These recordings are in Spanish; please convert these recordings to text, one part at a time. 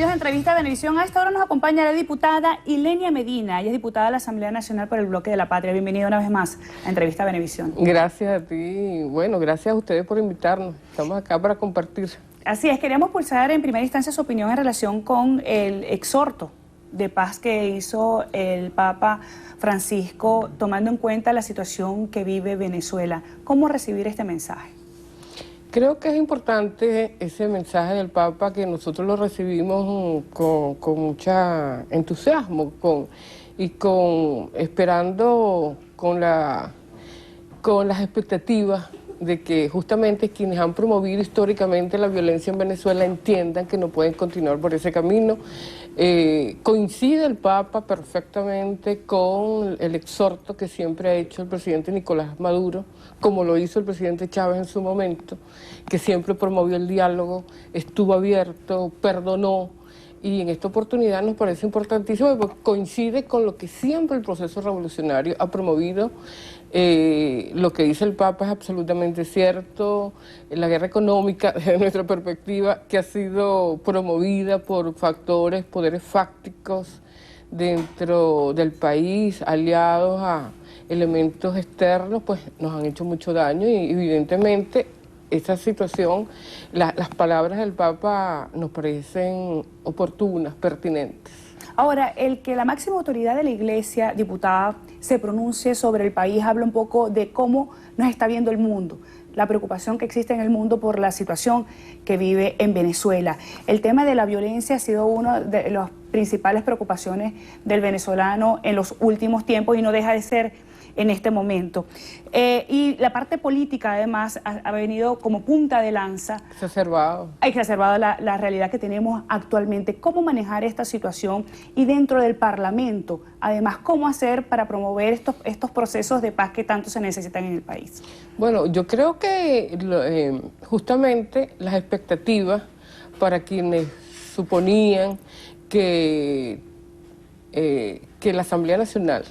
Bienvenidos a Entrevista Venevisión. A esta hora nos acompaña la diputada Ilenia Medina. Ella es diputada de la Asamblea Nacional por el Bloque de la Patria. Bienvenida una vez más a Entrevista Venevisión. Gracias a ti. Bueno, gracias a ustedes por invitarnos. Estamos acá para compartir. Así es, queríamos pulsar en primera instancia su opinión en relación con el exhorto de paz que hizo el Papa Francisco, tomando en cuenta la situación que vive Venezuela. ¿Cómo recibir este mensaje? Creo que es importante ese mensaje del Papa, que nosotros lo recibimos con mucho entusiasmo esperando con las expectativas de que justamente quienes han promovido históricamente la violencia en Venezuela entiendan que no pueden continuar por ese camino. Coincide el Papa perfectamente con el exhorto que siempre ha hecho el presidente Nicolás Maduro, como lo hizo el presidente Chávez en su momento, que siempre promovió el diálogo, estuvo abierto, perdonó, y en esta oportunidad nos parece importantísimo porque coincide con lo que siempre el proceso revolucionario ha promovido. Lo que dice el Papa es absolutamente cierto. La guerra económica, desde nuestra perspectiva, que ha sido promovida por poderes fácticos dentro del país, aliados a elementos externos, pues nos han hecho mucho daño, y evidentemente esa situación, las palabras del Papa nos parecen oportunas, pertinentes. Ahora, el que la máxima autoridad de la Iglesia, diputada, se pronuncie sobre el país, habla un poco de cómo nos está viendo el mundo, la preocupación que existe en el mundo por la situación que vive en Venezuela. El tema de la violencia ha sido una de las principales preocupaciones del venezolano en los últimos tiempos y no deja de ser en este momento. Y la parte política, además, ha venido como punta de lanza. Ha exacerbado la realidad que tenemos actualmente. ¿Cómo manejar esta situación? Y dentro del Parlamento, además, ¿cómo hacer para promover estos procesos de paz que tanto se necesitan en el país? Bueno, yo creo que justamente las expectativas para quienes suponían que la Asamblea Nacional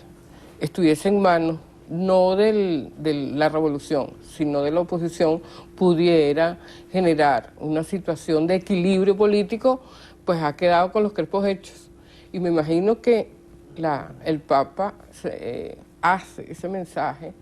estuviese en manos no de la revolución, sino de la oposición, pudiera generar una situación de equilibrio político, pues ha quedado con los crespos hechos. Y me imagino que el Papa hace ese mensaje,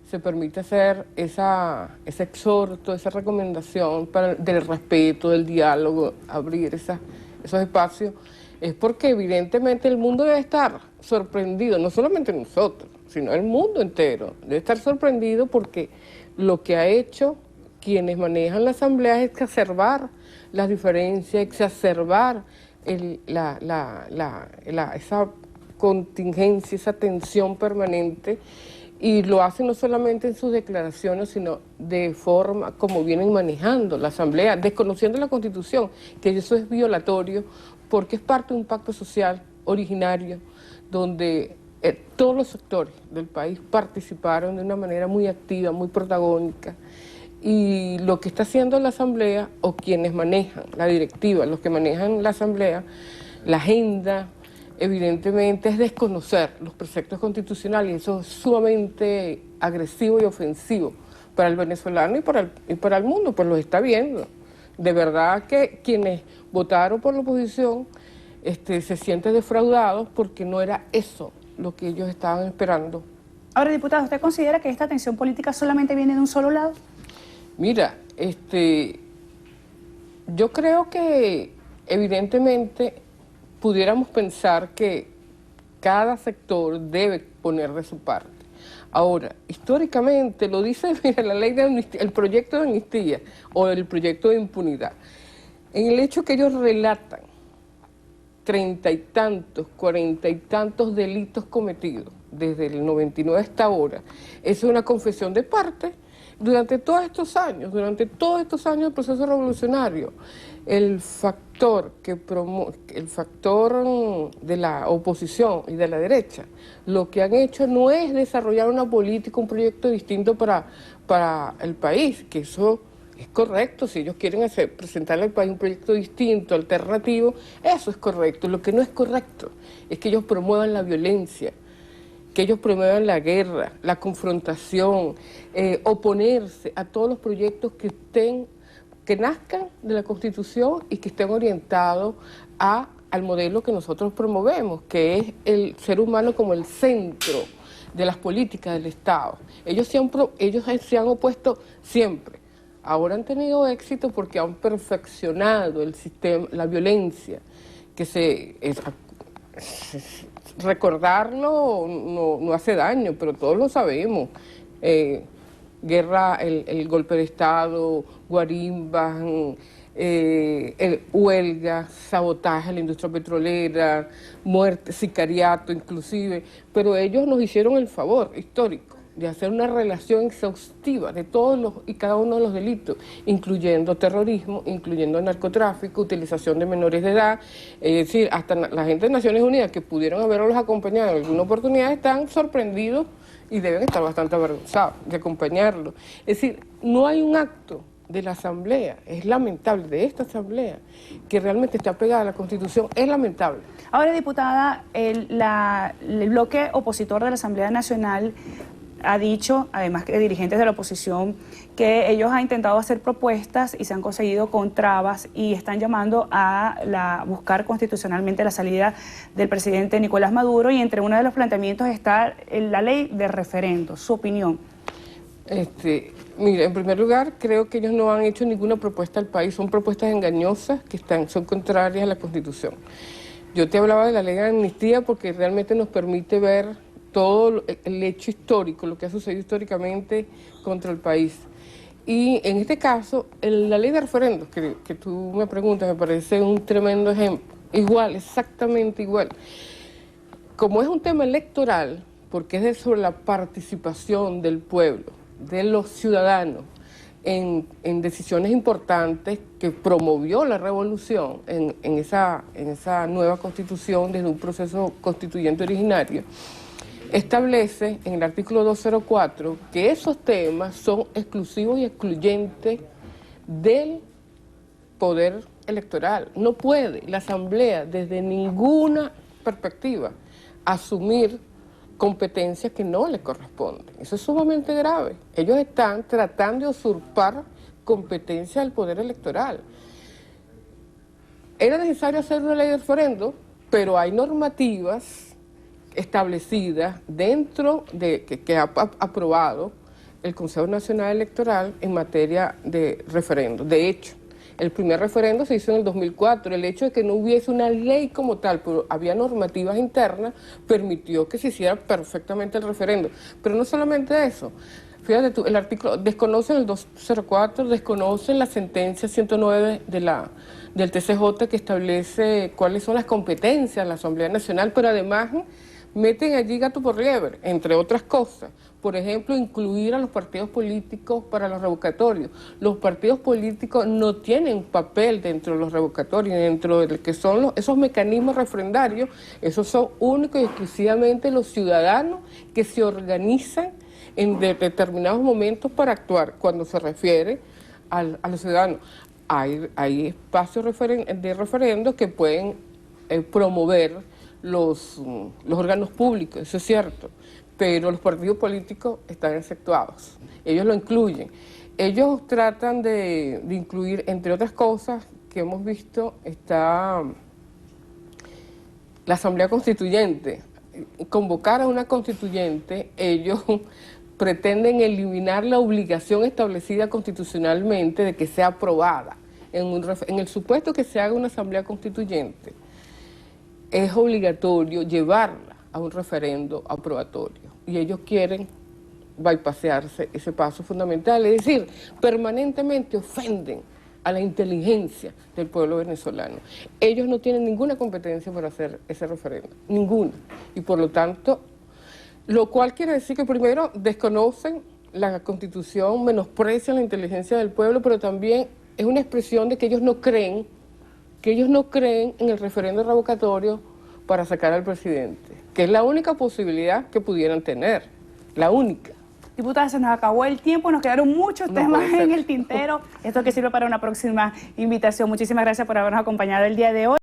se permite hacer ese exhorto, esa recomendación del respeto, del diálogo, abrir esos espacios, es porque evidentemente el mundo debe estar sorprendido, no solamente nosotros, sino el mundo entero. Debe estar sorprendido porque lo que ha hecho quienes manejan la Asamblea es exacerbar las diferencias, exacerbar esa contingencia, esa tensión permanente, y lo hacen no solamente en sus declaraciones, sino de forma como vienen manejando la Asamblea, desconociendo la Constitución, que eso es violatorio, porque es parte de un pacto social originario, donde todos los sectores del país participaron de una manera muy activa, muy protagónica, y lo que está haciendo la Asamblea, o quienes manejan la directiva, los que manejan la Asamblea, la agenda, evidentemente es desconocer los preceptos constitucionales, y eso es sumamente agresivo y ofensivo para el venezolano y para el mundo, pues lo está viendo. De verdad que quienes votaron por la oposición se sienten defraudados porque no era eso lo que ellos estaban esperando. Ahora, diputada, ¿usted considera que esta tensión política solamente viene de un solo lado? Mira, yo creo que evidentemente pudiéramos pensar que cada sector debe poner de su parte. Ahora, históricamente lo dice, mira, la ley de amnistía, el proyecto de amnistía o el proyecto de impunidad, en el hecho que ellos relatan 30 y tantos, 40 y tantos delitos cometidos desde el 99 hasta ahora, es una confesión de parte. Durante todos estos años del proceso revolucionario, el factor de la oposición y de la derecha, lo que han hecho no es desarrollar una política, un proyecto distinto para el país, que eso es correcto. Si ellos quieren presentarle al país un proyecto distinto, alternativo, eso es correcto. Lo que no es correcto es que ellos promuevan la violencia, que ellos promuevan la guerra, la confrontación, oponerse a todos los proyectos que que nazcan de la Constitución y que estén orientados al modelo que nosotros promovemos, que es el ser humano como el centro de las políticas del Estado. Ellos se han opuesto siempre. Ahora han tenido éxito porque han perfeccionado el sistema, la violencia, recordarlo no hace daño, pero todos lo sabemos. Guerra, el golpe de Estado, guarimbas, huelga, sabotaje a la industria petrolera, muerte, sicariato inclusive, pero ellos nos hicieron el favor histórico de hacer una relación exhaustiva de todos y cada uno de los delitos, incluyendo terrorismo, incluyendo narcotráfico, utilización de menores de edad. Es decir, hasta la gente de Naciones Unidas que pudieron haberlos acompañado en alguna oportunidad están sorprendidos y deben estar bastante avergonzados de acompañarlo. Es decir, no hay un acto de la Asamblea, es lamentable, de esta Asamblea, que realmente está pegada a la Constitución, es lamentable. Ahora, diputada, el bloque opositor de la Asamblea Nacional ha dicho, además que dirigentes de la oposición, que ellos han intentado hacer propuestas y se han conseguido con trabas y están llamando a buscar constitucionalmente la salida del presidente Nicolás Maduro, y entre uno de los planteamientos está la ley de referendo. ¿Su opinión? Mira, en primer lugar, creo que ellos no han hecho ninguna propuesta al país, son propuestas engañosas que son contrarias a la Constitución. Yo te hablaba de la ley de amnistía porque realmente nos permite ver todo el hecho histórico, lo que ha sucedido históricamente contra el país. Y en este caso, la ley de referendos, que tú me preguntas, me parece un tremendo ejemplo. Igual, exactamente igual. Como es un tema electoral, porque es sobre la participación del pueblo, de los ciudadanos, en decisiones importantes que promovió la revolución en esa nueva constitución desde un proceso constituyente originario, establece en el artículo 204 que esos temas son exclusivos y excluyentes del poder electoral. No puede la Asamblea, desde ninguna perspectiva, asumir competencias que no le corresponden. Eso es sumamente grave. Ellos están tratando de usurpar competencias del poder electoral. Era necesario hacer una ley de referendo, pero hay normativas establecidas dentro de que ha aprobado el Consejo Nacional Electoral en materia de referendo. De hecho, el primer referendo se hizo en el 2004. El hecho de que no hubiese una ley como tal, pero había normativas internas, permitió que se hiciera perfectamente el referendo. Pero no solamente eso. Fíjate tú, el artículo, desconocen el 204, desconocen la sentencia 109 del TCJ que establece cuáles son las competencias de la Asamblea Nacional, pero además meten allí gato por liebre, entre otras cosas. Por ejemplo, incluir a los partidos políticos para los revocatorios. Los partidos políticos no tienen papel dentro de los revocatorios, dentro de lo que son esos mecanismos referendarios. Esos son únicos y exclusivamente los ciudadanos que se organizan en determinados momentos para actuar. Cuando se refiere a los ciudadanos, hay espacios de referendo que pueden promover los órganos públicos, eso es cierto, pero los partidos políticos están exceptuados. Ellos lo incluyen. Ellos tratan de incluir, entre otras cosas que hemos visto, está la Asamblea Constituyente. Convocar a una constituyente, ellos pretenden eliminar la obligación establecida constitucionalmente de que sea aprobada. En el supuesto que se haga una Asamblea Constituyente, es obligatorio llevarla a un referendo aprobatorio. Y ellos quieren bypassearse ese paso fundamental, es decir, permanentemente ofenden a la inteligencia del pueblo venezolano. Ellos no tienen ninguna competencia para hacer ese referendo, ninguna. Y por lo tanto, lo cual quiere decir que primero desconocen la Constitución, menosprecian la inteligencia del pueblo, pero también es una expresión de que ellos no creen en el referendo revocatorio para sacar al presidente, que es la única posibilidad que pudieran tener, la única. Diputada, se nos acabó el tiempo, nos quedaron muchos temas en el tintero. Esto que sirve para una próxima invitación. Muchísimas gracias por habernos acompañado el día de hoy.